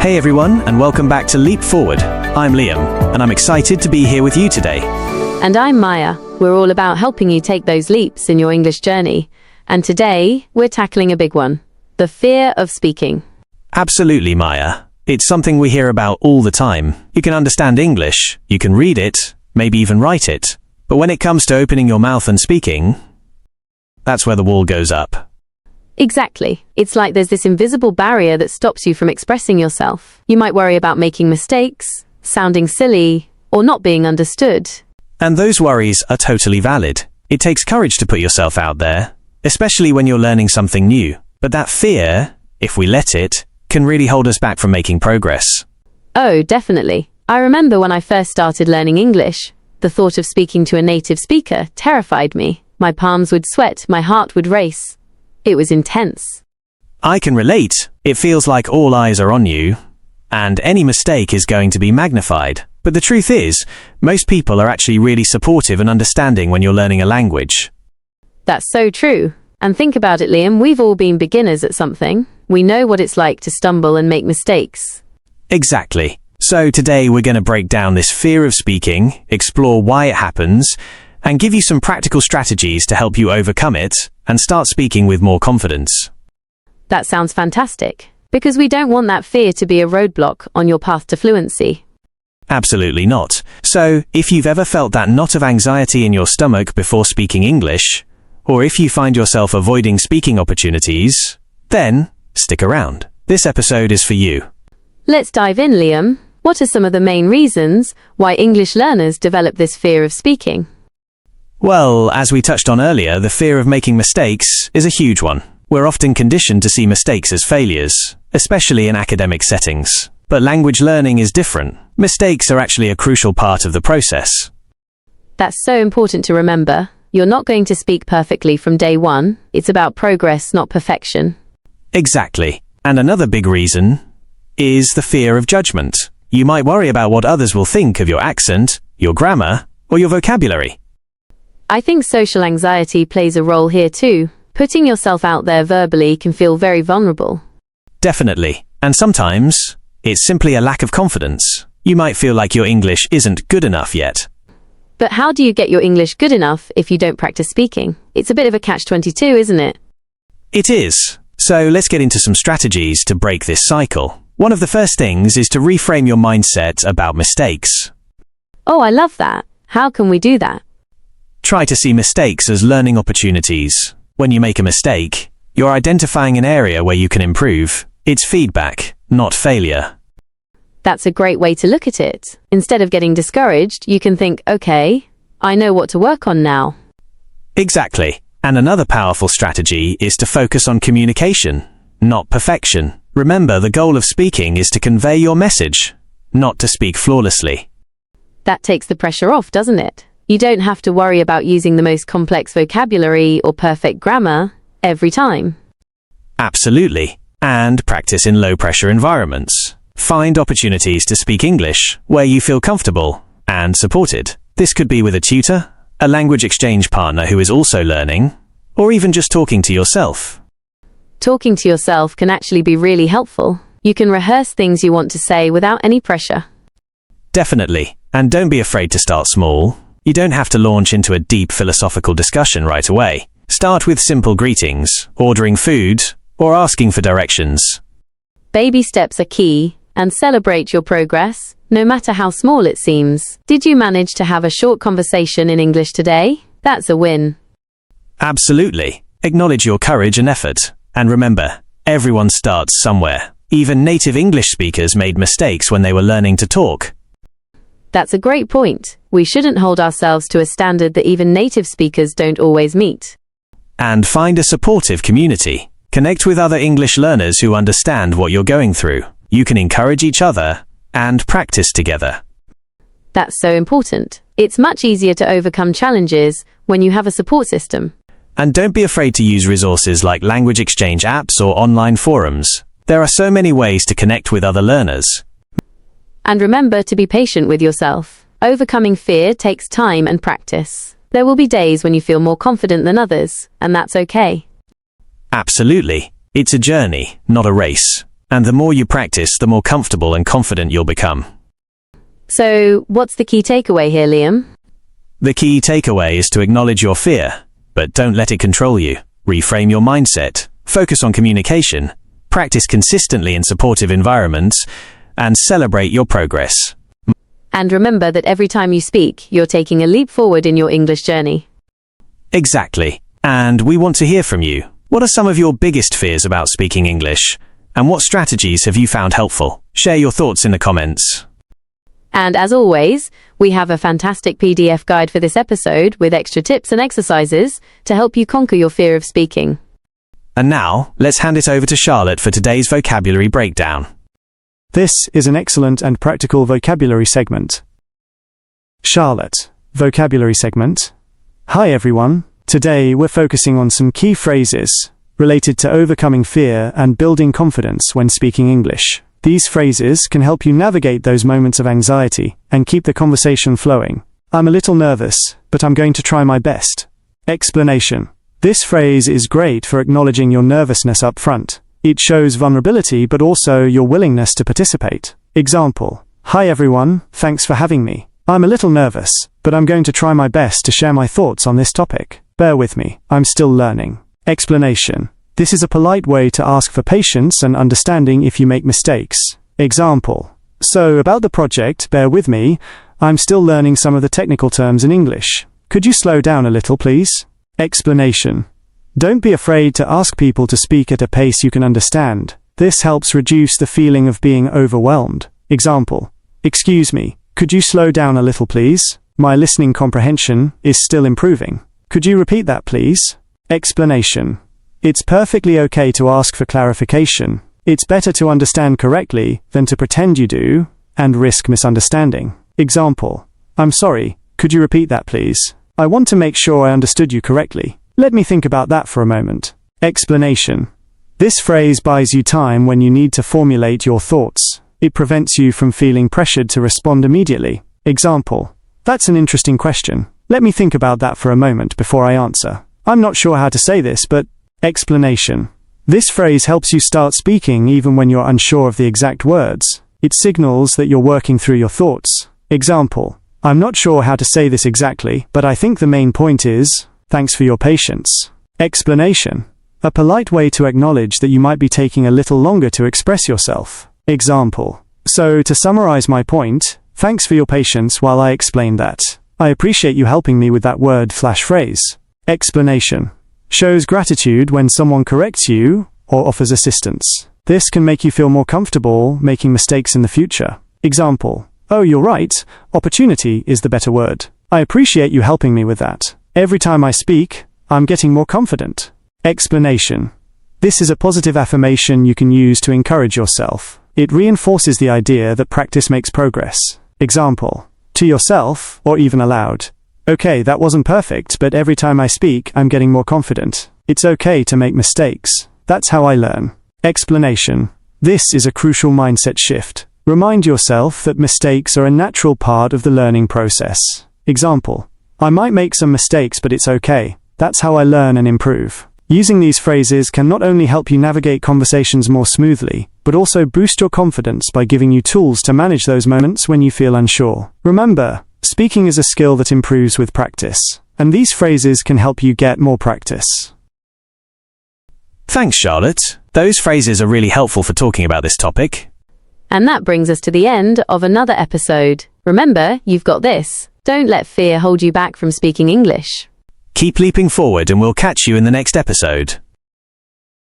Hey everyone, and welcome back to Leap Forward. I'm Liam, and I'm excited to be here with you today. And I'm Maya. We're all about helping you take those leaps in your English journey. And today, we're tackling a big one: the fear of speaking. Absolutely, Maya. It's something we hear about all the time. You can understand English, you can read it, maybe even write it. But when it comes to opening your mouth and speaking, that's where the wall goes up. Exactly. It's like there's this invisible barrier that stops you from expressing yourself. You might worry about making mistakes, sounding silly, or not being understood. And those worries are totally valid. It takes courage to put yourself out there, especially when you're learning something new. But that fear, if we let it, can really hold us back from making progress. Oh, definitely. I remember when I first started learning English, the thought of speaking to a native speaker terrified me. My palms would sweat, my heart would race. It was intense. I can relate. It feels like all eyes are on you, and any mistake is going to be magnified. But the truth is, most people are actually really supportive and understanding when you're learning a language. That's so true. And think about it, Liam, we've all been beginners at something. We know what it's like to stumble and make mistakes. Exactly. So today we're going to break down this fear of speaking, explore why it happens, and give you some practical strategies to help you overcome it and start speaking with more confidence. That sounds fantastic, because we don't want that fear to be a roadblock on your path to fluency. Absolutely not. So, if you've ever felt that knot of anxiety in your stomach before speaking English, or if you find yourself avoiding speaking opportunities, then stick around. This episode is for you. Let's dive in, Liam. What are some of the main reasons why English learners develop this fear of speaking? Well, as we touched on earlier, the fear of making mistakes is a huge one. We're often conditioned to see mistakes as failures, especially in academic settings. But language learning is different. Mistakes are actually a crucial part of the process. That's so important to remember. You're not going to speak perfectly from day one. It's about progress, not perfection. Exactly. And another big reason is the fear of judgment. You might worry about what others will think of your accent, your grammar, or your vocabulary. I think social anxiety plays a role here too. Putting yourself out there verbally can feel very vulnerable. Definitely. And sometimes, it's simply a lack of confidence. You might feel like your English isn't good enough yet. But how do you get your English good enough if you don't practice speaking? It's a bit of a catch-22, isn't it? It is. So let's get into some strategies to break this cycle. One of the first things is to reframe your mindset about mistakes. Oh, I love that. How can we do that? Try to see mistakes as learning opportunities. When you make a mistake, you're identifying an area where you can improve. It's feedback, not failure. That's a great way to look at it. Instead of getting discouraged, you can think, okay, I know what to work on now. Exactly. And another powerful strategy is to focus on communication, not perfection. Remember, the goal of speaking is to convey your message, not to speak flawlessly. That takes the pressure off, doesn't it? You don't have to worry about using the most complex vocabulary or perfect grammar every time. Absolutely. And practice in low-pressure environments. Find opportunities to speak English where you feel comfortable and supported. This could be with a tutor, a language exchange partner who is also learning, or even just talking to yourself. Talking to yourself can actually be really helpful. You can rehearse things you want to say without any pressure. Definitely. And don't be afraid to start small. You don't have to launch into a deep philosophical discussion right away. Start with simple greetings, ordering food, or asking for directions. Baby steps are key, and celebrate your progress, no matter how small it seems. Did you manage to have a short conversation in English today? That's a win. Absolutely. Acknowledge your courage and effort. And remember, everyone starts somewhere. Even native English speakers made mistakes when they were learning to talk. That's a great point. We shouldn't hold ourselves to a standard that even native speakers don't always meet. And find a supportive community. Connect with other English learners who understand what you're going through. You can encourage each other and practice together. That's so important. It's much easier to overcome challenges when you have a support system. And don't be afraid to use resources like language exchange apps or online forums. There are so many ways to connect with other learners. And remember to be patient with yourself. Overcoming fear takes time and practice. There will be days when you feel more confident than others, and that's okay. Absolutely. It's a journey, not a race. And the more you practice, the more comfortable and confident you'll become. So, what's the key takeaway here, Liam? The key takeaway is to acknowledge your fear, but don't let it control you. Reframe your mindset, focus on communication, practice consistently in supportive environments, and celebrate your progress. And remember that every time you speak, you're taking a leap forward in your English journey. Exactly. And we want to hear from you. What are some of your biggest fears about speaking English? And what strategies have you found helpful? Share your thoughts in the comments. And as always, we have a fantastic PDF guide for this episode with extra tips and exercises to help you conquer your fear of speaking. And now, let's hand it over to Charlotte for today's vocabulary breakdown. This is an excellent and practical vocabulary segment. Charlotte, vocabulary segment. Hi everyone, today we're focusing on some key phrases related to overcoming fear and building confidence when speaking English. These phrases can help you navigate those moments of anxiety and keep the conversation flowing. I'm a little nervous, but I'm going to try my best. Explanation. This phrase is great for acknowledging your nervousness up front. It shows vulnerability but also your willingness to participate. Example. Hi everyone, thanks for having me. I'm a little nervous, but I'm going to try my best to share my thoughts on this topic. Bear with me, I'm still learning. Explanation. This is a polite way to ask for patience and understanding if you make mistakes. Example. So, about the project, bear with me, I'm still learning some of the technical terms in English. Could you slow down a little, please? Explanation. Don't be afraid to ask people to speak at a pace you can understand. This helps reduce the feeling of being overwhelmed. Example. Excuse me, could you slow down a little, please? My listening comprehension is still improving. Could you repeat that, please? Explanation. It's perfectly okay to ask for clarification. It's better to understand correctly than to pretend you do and risk misunderstanding. Example. I'm sorry, could you repeat that please? I want to make sure I understood you correctly. Let me think about that for a moment. Explanation. This phrase buys you time when you need to formulate your thoughts. It prevents you from feeling pressured to respond immediately. Example. That's an interesting question. Let me think about that for a moment before I answer. I'm not sure how to say this, but... Explanation. This phrase helps you start speaking even when you're unsure of the exact words. It signals that you're working through your thoughts. Example. I'm not sure how to say this exactly, but I think the main point is, thanks for your patience. Explanation. A polite way to acknowledge that you might be taking a little longer to express yourself. Example. So, to summarize my point, thanks for your patience while I explain that. I appreciate you helping me with that word/phrase. Explanation. Shows gratitude when someone corrects you or offers assistance. This can make you feel more comfortable making mistakes in the future. Example. Oh, you're right. Opportunity is the better word. I appreciate you helping me with that. Every time I speak, I'm getting more confident. Explanation. This is a positive affirmation you can use to encourage yourself. It reinforces the idea that practice makes progress. Example. To yourself, or even aloud. Okay, that wasn't perfect, but every time I speak, I'm getting more confident. It's okay to make mistakes. That's how I learn. Explanation. This is a crucial mindset shift. Remind yourself that mistakes are a natural part of the learning process. Example. I might make some mistakes, but it's okay. That's how I learn and improve. Using these phrases can not only help you navigate conversations more smoothly, but also boost your confidence by giving you tools to manage those moments when you feel unsure. Remember, speaking is a skill that improves with practice, and these phrases can help you get more practice. Thanks, Charlotte. Those phrases are really helpful for talking about this topic. And that brings us to the end of another episode. Remember, you've got this. Don't let fear hold you back from speaking English. Keep leaping forward and we'll catch you in the next episode.